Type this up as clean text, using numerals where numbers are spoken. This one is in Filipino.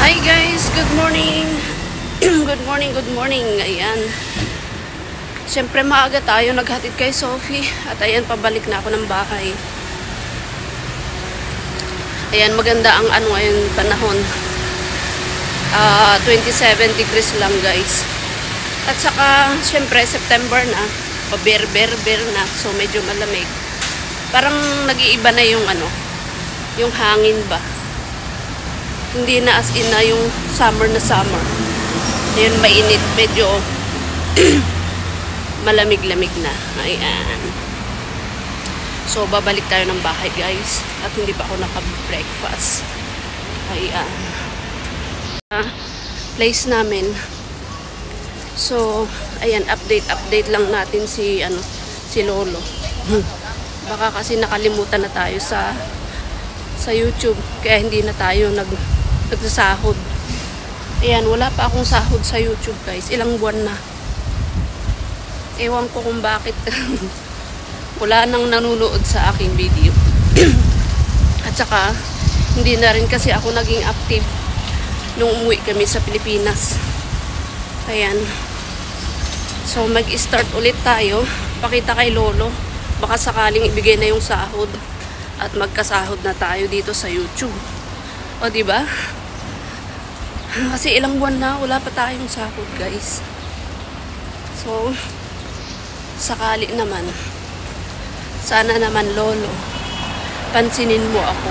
Hi guys, good morning. Good morning. Ayan. Siyempre maaga tayo naghatid kay Sophie at ayan pabalik na ako ng bahay. Ayan, maganda ang ngayon panahon. 27 degrees lang guys. At saka siyempre September na, paber na, so medyo malamig. Parang nag-iiba na yung yung hangin ba. Hindi na as in na yung summer na summer. Ayun, mainit, medyo malamig-lamig na. Ayan. So, babalik tayo ng bahay, guys. At hindi pa ako nakab-breakfast. Ayan. Place namin. So, ayan, update lang natin si Lolo. Baka kasi nakalimutan na tayo sa YouTube. Kaya hindi na tayo nagsasahod. Ayan, wala pa akong sahod sa YouTube, guys. Ilang buwan na. Ewan ko kung bakit. Wala nang nanonood sa aking video. At saka, hindi na rin kasi ako naging active nung umuwi kami sa Pilipinas. Ayan. So, mag-start ulit tayo. Pakita kay Lolo. Baka sakaling ibigay na yung sahod. At magkasahod na tayo dito sa YouTube. O, diba? Kasi ilang buwan na, wala pa tayong sahod, guys. So, sakali naman. Sana naman, Lolo, pansinin mo ako.